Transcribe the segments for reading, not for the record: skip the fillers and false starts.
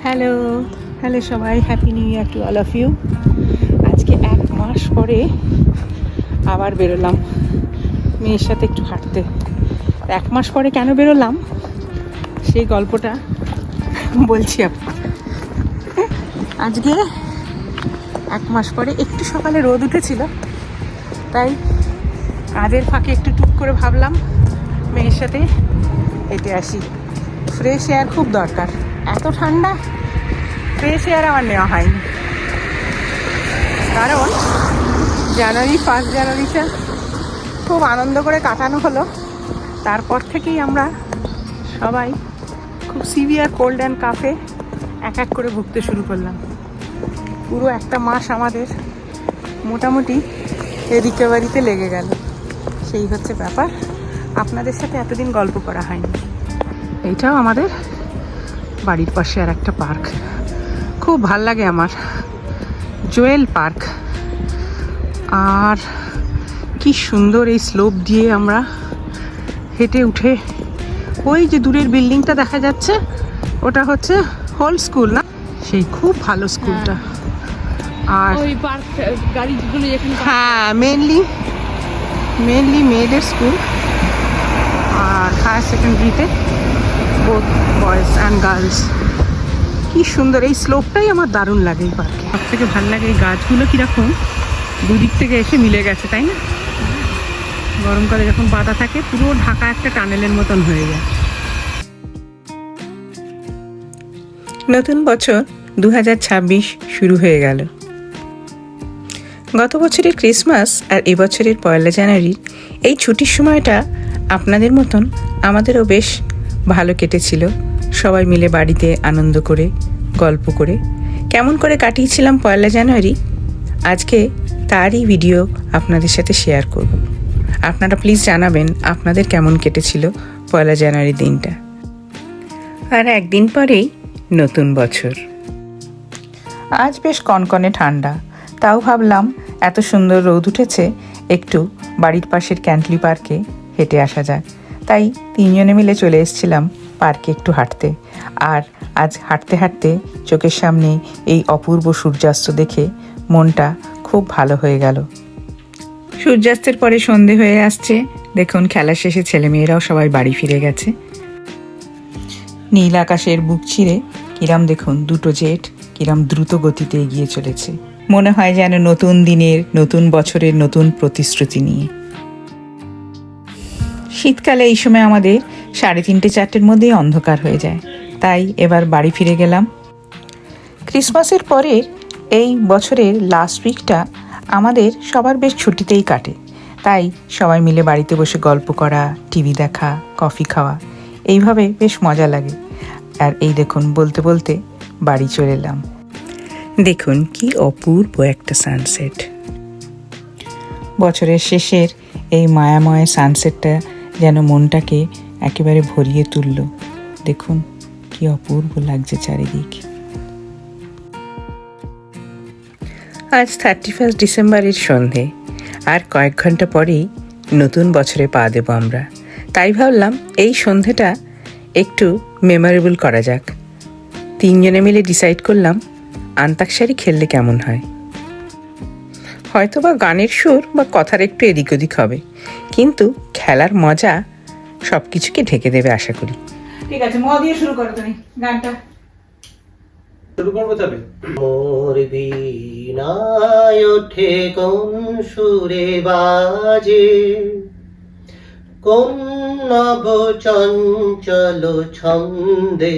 Hello hello সবাই, happy new year to all of you. আজকে 1 মাস পরে আবার বেরোলাম মেয়ের সাথে একটু হাঁটতে। 1 মাস পরে কেন বেরোলাম সেই গল্পটা বলছি আপনার। আজকে 1 মাস পরে একটু সকালে রোদ উঠেছিল, তাই কাজের ফাঁকে একটু টুক করে ভাবলাম মেয়ের সাথে হেঁটে আসি। ফ্রেশ এয়ার খুব দরকার, এত ঠান্ডা ফ্রেশ এয়ার আমার নেওয়া হয়নি, কারণ ফার্স্ট জানুয়ারিটা খুব আনন্দ করে কাটানো হলো। তারপর থেকেই আমরা সবাই খুব সিভিয়ার কোল্ড অ্যান্ড কাফে এক এক করে ভুগতে শুরু করলাম। পুরো একটা মাস আমাদের মোটামুটি রিকভারিতে লেগে গেল। সেই হচ্ছে ব্যাপার, আপনাদের সাথে এতদিন গল্প করা হয়নি। এইটাও আমাদের বাড়ির পাশে আর একটা পার্ক, খুব ভাল লাগে আমার, জুয়েল পার্ক। আর কি সুন্দর এই স্লোপ দিয়ে আমরা হেঁটে উঠে, ওই যে দূরের বিল্ডিংটা দেখা যাচ্ছে ওটা হচ্ছে হোল স্কুল না, সেই খুব ভালো স্কুলটা। আর ওই পার্ক গাড়িগুলো এখানে, হ্যাঁ, মেনলি মেয়েদের স্কুল। আর হায়ার সেকেন্ডারিতে বোথ বয়েজ অ্যান্ড গার্লস। কি সুন্দর এই স্লোপটাই আমার দারুণ লাগে এই পার্কে। সব থেকে ভালো লাগে এই গাছগুলো কীরকম দুদিক থেকে এসে মিলে গেছে, তাই না? গরমকালে যখন পাতা থাকে পুরো ঢাকা একটা টানেলের মতন হয়ে যায়। নতুন বছর 2026 শুরু হয়ে গেল। গত বছরের ক্রিসমাস আর এবছরের 1 জানুয়ারি এই ছুটির সময়টা আপনাদের মতন আমাদেরও বেশ ভালো কেটেছিল। সবাই মিলে বাড়িতে আনন্দ করে গল্প করে কেমন করে কাটিয়েছিলাম 1 জানুয়ারি, আজকে তারই ভিডিও আপনাদের সাথে শেয়ার করব। আপনারা প্লিজ জানাবেন আপনাদের কেমন কেটেছিল 1 জানুয়ারি দিনটা। আর একদিন পরেই নতুন বছর। আজ বেশ কনকনে ঠান্ডা, তাও ভাবলাম এত সুন্দর রোদ উঠেছে, একটু বাড়ির পাশের ক্যান্টলি পার্কে হেঁটে আসা যাক। তাই 3 জনে মিলে চলে এসেছিলাম পার্কে একটু হাঁটতে। আর আজ হাঁটতে হাঁটতে চোখের সামনে এই অপূর্ব সূর্যাস্ত দেখে মনটা খুব ভালো হয়ে গেল। সূর্যাস্তের পরে সন্ধে হয়ে আসছে, দেখুন খেলা শেষে ছেলেমেয়েরাও সবাই বাড়ি ফিরে গেছে। নীল আকাশের বুক চিরে কিরম দেখুন দুটো জেট কিরম দ্রুত গতিতে এগিয়ে চলেছে, মনে হয় যেন নতুন দিনের নতুন বছরের নতুন প্রতিশ্রুতি নিয়ে। শীতকালে এই সময় আমাদের 3:30-4টের মধ্যেই অন্ধকার হয়ে যায়, তাই এবার বাড়ি ফিরে গেলাম। ক্রিসমাসের পরের এই বছরের লাস্ট উইকটা আমাদের সবার বেশ ছুটিতেই কাটে, তাই সবাই মিলে বাড়িতে বসে গল্প করা, টিভি দেখা, কফি খাওয়া, এইভাবে বেশ মজা লাগে। আর এই দেখুন বলতে বলতে বাড়ি চলে এলাম। দেখুন কি অপূর্ব একটা সানসেট। বছরের শেষের এই মায়াময় সানসেটটা যেন মনটাকে একেবারে ভরিয়ে তুলল। দেখুন কি অপূর্ব লাগছে চারিদিক। আজ 31 ডিসেম্বরের সন্ধে, আর কয়েক ঘন্টা পরেই নতুন বছরে পা দেব আমরা। তাই ভাবলাম এই সন্ধেটা একটু মেমোরেবল করা যাক। 3 জনে মিলে ডিসাইড করলাম আন্তাক্ষরী খেললে কেমন হয়। হয়তো বা গানের সুর বা কথার একটু এদিক ওদিক হবে, কিন্তু খেলার মজা সব কিছুকে ঢেকে দেবে আশা করি। ঠিক আছে, মা দিয়ে শুরু করো তুমি গানটা। শুরু করবো তবে। মোর বীণায় ওঠে কোন সুরে বাজে, কোন নব চঞ্চল ছন্দে,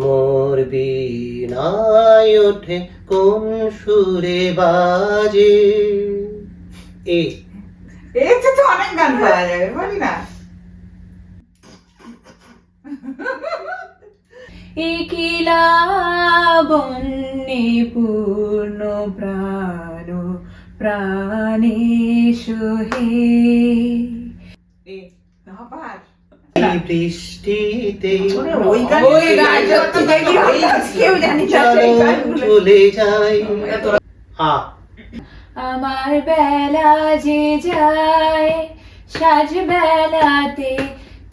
মোর বীণায় ওঠে কোন সুরে বাজে। এতে তো অনেক গান পাওয়া যাবে, বলি না? একিলা বন্যে পূর্ণ প্রাণ প্রাণে সোহে। বৃষ্টিতে চলে যায় আমার বেলা যে যায় সাজ বেলাতে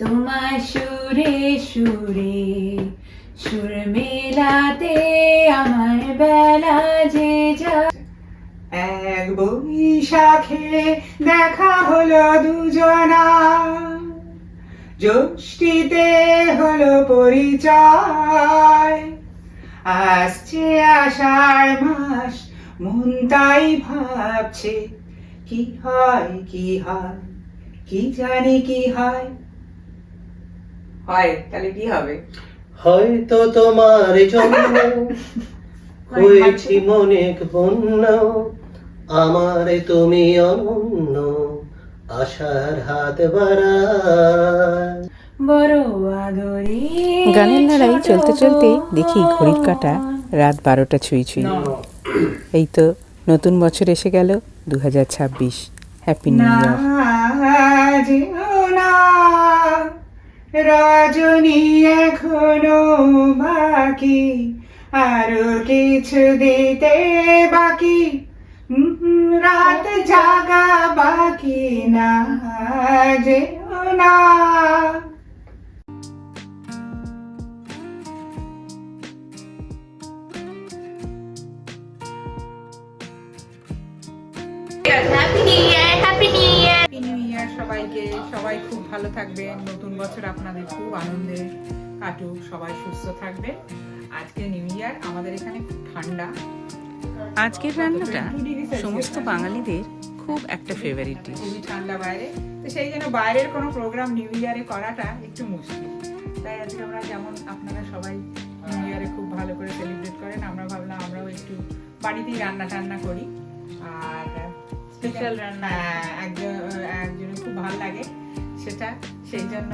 তোমার সুরে সুরে সুর মেলাতে আমার বেলা যে যায়। এক বৈশাখে দেখা হলো দুজনা, জ্যৈষ্ঠীতে হলো পরিচয়, আসছে আষাঢ় মাস, মন তাই ভাবছে কি হয় কি হয়, কি জানি কি হয়। হয় তাহলে কি হবে? হয়তো তোমার জন্য হয়েছি মনে বন্য, আমার তুমি অনন্য, আশার হাত বাড়ায়। বড় আদরে গানের লড়াই চলতে চলতে দেখি ঘড়ির কাঁটা রাত 12টা ছুঁই ছুঁই। এই তো নতুন বছর এসে গেল 2026। হ্যাপি নিউ ইয়ার। রজনী এখনো বাকি, আরো কিছু দিতে বাকি, রাত জাগা বাকি না যেও না। হ্যাপি নিউ ইয়ার, হ্যাপি নিউ ইয়ার। হ্যাপি নিউ ইয়ার সবাইকে। সবাই খুব ভালো থাকবেন, নতুন বছর আপনাদের খুব আনন্দে কাটুক, সবাই সুস্থ থাকবেন। আজকে নিউ ইয়ার, আমাদের এখানে খুব ঠান্ডা। আজকের রান্নাটা সমস্ত বাঙালিদের খুব একটা ফেভারিট ডিশ। খুবই ঠান্ডা বাইরে, তো সেই জন্য বাইরের কোনো প্রোগ্রাম নিউ ইয়ারে করাটা একটু মুশকিল। তাই আজকে আমরা, যেমন আপনারা সবাই নিউ ইয়ারে খুব ভালো করে সেলিব্রেট করেন, আমরা ভাবলাম আমরাও একটু বাড়িতেই রান্না টান্না করি। আর স্পেশাল রান্না একজনের খুব ভালো লাগে সেটা, সেই জন্য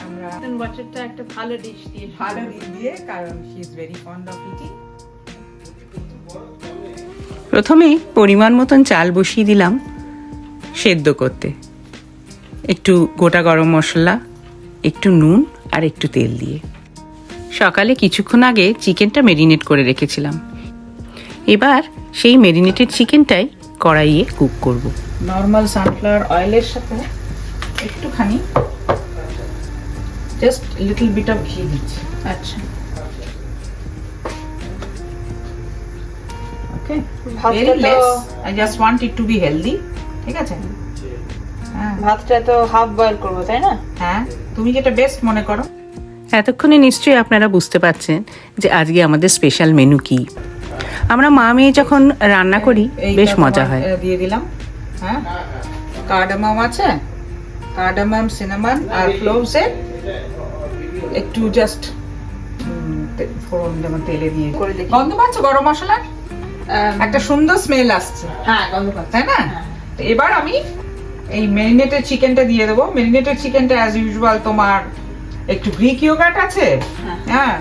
আমরা নতুন বছরটা একটা ভালো ডিশ দিয়ে, কারণ she is very fond of eating. প্রথমে পরিমাণ মতন চাল বসিয়ে দিলাম সেদ্ধ করতে, একটু গোটা গরম মশলা, একটু নুন আর একটু তেল দিয়ে। সকালে কিছুক্ষণ আগে চিকেনটা মেরিনেট করে রেখেছিলাম। এবার সেই মেরিনেটেড চিকেনটাই কড়াইয়ে কুক করব। নর্মাল সানফ্লাওয়ার অয়েলের সাথে একটুখানি জাস্ট লিটল বিট অফ ঘি দিচ্ছি। আচ্ছা, ওকে, ভাতটা ভেরি তো- less, I just want it to be healthy. ঠিক আছে? হ্যাঁ ভাতটা তো হাফ বয়েল করবো, তাই না? হ্যাঁ, তুমি যেটা বেস্ট মনে করো। এতক্ষণে নিশ্চয়ই আপনারা বুঝতে পারছেন যে আজকে আমাদের স্পেশাল মেনু কি। আমরা মা মেয়ে যখন রান্না করি বেশ মজা হয়। দিয়ে দিলাম। হ্যাঁ, কার্ডামাম আছে, কার্ডামাম, সিনামন আর ক্লোভসে একটু জাস্ট ফোড়ন যেমন তেলে দিয়ে করে দেখি। গন্ধ পাচ্ছ গরম মশলার? একটা সুন্দর স্মেল আসছে, হ্যাঁ, গন্ধ পাচ্ছি। তাই না? তো এবার আমি এই মেরিনেটেড চিকেনটা দিয়ে দেবো। মেরিনেটেড চিকেনটা অ্যাজ ইউজুয়াল তোমার একটু গ্রিক ইয়োগার্ট আছে, হ্যাঁ,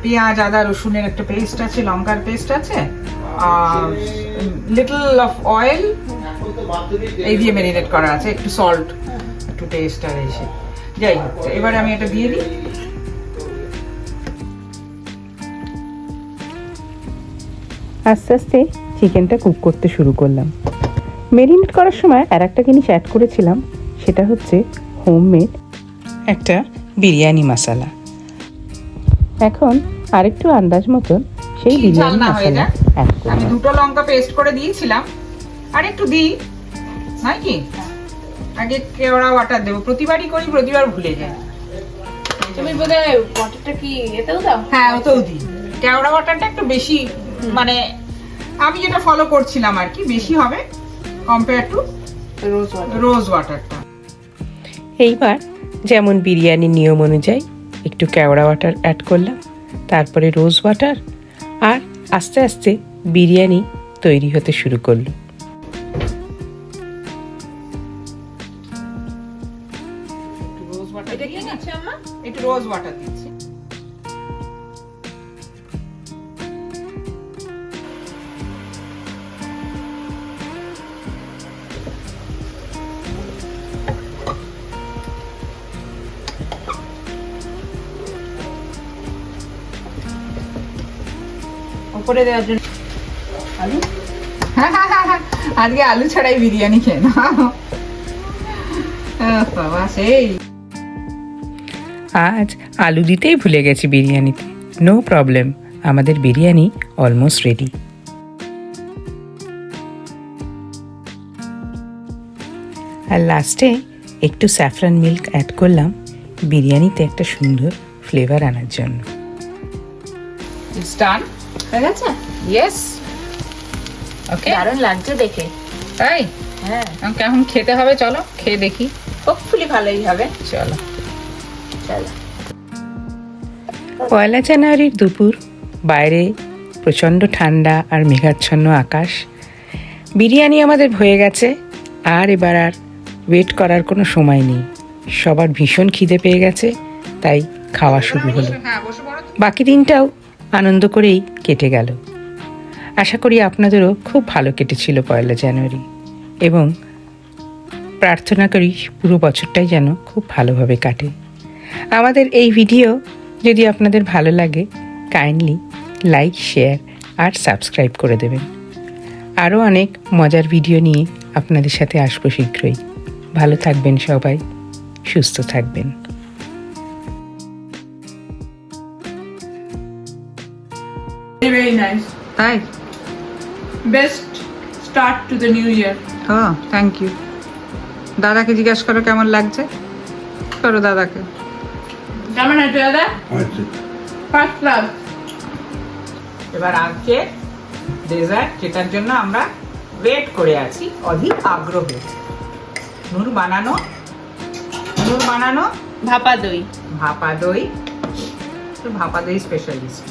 পেঁয়াজ আদা রসুনের একটা পেস্ট আছে, লঙ্কার পেস্ট আছে, আর লিটল অফ অয়েল, এই দিয়ে মেরিনেট করা আছে, একটু সল্ট, একটু টেস্ট আর এসে। যাই হোক, তো এবারে আমি এটা দিয়ে দিই। আস্তে আস্তে চিকেনটা কুক করতে শুরু করলাম। মেরিনেট করার সময় আর একটা জিনিস অ্যাড করেছিলাম, সেটা হচ্ছে হোমমেড একটা বিরিয়ানি মশলা। এখন আরেকটু আন্দাজ মতন সেই ঝাল বিরিয়ানি না হয়ে মশলা যায়। অ্যাড আমি করলাম। দুটো লঙ্কা পেস্ট করে দিয়েছিলাম, আর একটু দিই নাকি? আগে কেওড়া ওয়াটার দেবো, প্রতিবারই করি, প্রতিবার ভুলে যাই। তুমি বোধহয় ওয়াটারটা কি এতেও দাও? হ্যাঁ, ওতেও দিই। কেওড়া ওয়াটারটা একটু বেশি, মানে আমি যেটা ফলো করছিলাম আর কি, বেশি হবে কম্পেয়ার টু রোজ ওয়াটার। রোজ ওয়াটারটা। এইবার যেমন বিরিয়ানির নিয়ম অনুযায়ী একটু কেওড়া ওয়াটার অ্যাড করলাম, তারপরে রোজ ওয়াটার, আর আস্তে আস্তে বিরিয়ানি তৈরি হতে শুরু করলো। একটু রোজ ওয়াটার এটা কি দিয়ে না, দিচ্ছ আম্মা? একটু রোজ ওয়াটার দিচ্ছি। উপরে দেওয়ার জন্য আলু, আজকে আলু ছাড়াই বিরিয়ানি খেয়ে নাও। বাবা সেই। আজ আলু দিতেই ভুলে গেছি বিরিয়ানিতে। নো প্রবলেম, আমাদের বিরিয়ানি অলমোস্ট রেডি। আর লাস্টে একটু স্যাফরান মিল্ক অ্যাড করলাম বিরিয়ানিতে একটা সুন্দর ফ্লেভার আনার জন্য। ডান হয়ে গেছে? ইয়েস। ওকে, দারুণ লাগছে দেখে। তাই হ্যাঁ, কেমন খেতে হবে চলো খেয়ে দেখি। হোপফুলি ভালোই হবে। চলো। চলো। পয়লা জানুয়ারির দুপুর, বাইরে প্রচণ্ড ঠান্ডা আর মেঘাচ্ছন্ন আকাশ। বিরিয়ানি আমাদের হয়ে গেছে, আর এবার আর ওয়েট করার কোনো সময় নেই। সবার ভীষণ খিদে পেয়ে গেছে, তাই খাওয়া শুরু হলো। বাকি দিনটাও আনন্দ করেই কেটে গেল। আশা করি আপনাদেরও খুব ভালো কেটেছিল পয়লা জানুয়ারি, এবং প্রার্থনা করি পুরো বছরটাই যেন খুব ভালোভাবে কাটে। আমাদের এই ভিডিও যদি আপনাদের ভালো লাগে, কাইন্ডলি লাইক, শেয়ার আর সাবস্ক্রাইব করে দেবেন। আরও অনেক মজার ভিডিও নিয়ে আপনাদের সাথে আসবো শীঘ্রই। ভালো থাকবেন সবাই, সুস্থ থাকবেন। Very nice. তাই? Best start to the new year. ও, থ্যাংক ইউ। দাদাকে জিজ্ঞেস করো কেমন লাগছে, করো দাদাকে। কেমন আছে দাদা? First class. এবার আজকে ডেজার্ট, যেটার জন্য আমরা ওয়েট করে আছি অধিক আগ্রহে। নূর বানানো ভাপা দই। ভাপা দই। তো ভাপা দই স্পেশালিস্ট।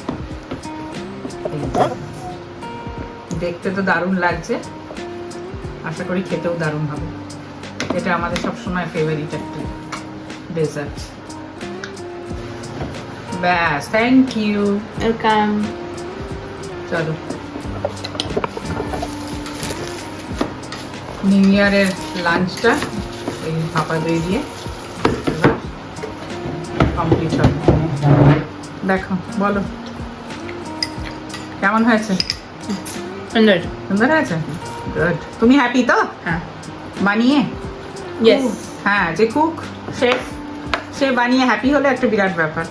দেখতে তো দারুণ লাগছে, আশা করি খেতেও দারুণ হবে। এটা আমাদের সবসময় ফেভারিট একটি ডেজার্ট। ব্যাস, থ্যাংক ইউ। ওয়েলকাম। চলো, নিউ ইয়ারের লাঞ্চটা এই ভাপা দই দিয়ে এবার কমপ্লিট হবে। দেখো, বলো কেমন হয়েছে? সুন্দর। সুন্দর হয়েছে? গুড। তুমি হ্যাপি তো হ্যাঁ। বানিয়ে? ইয়েস। হ্যাঁ, যে কুক, শেফ, সে বানিয়ে হ্যাপি হলে একটা বিরাট ব্যাপার।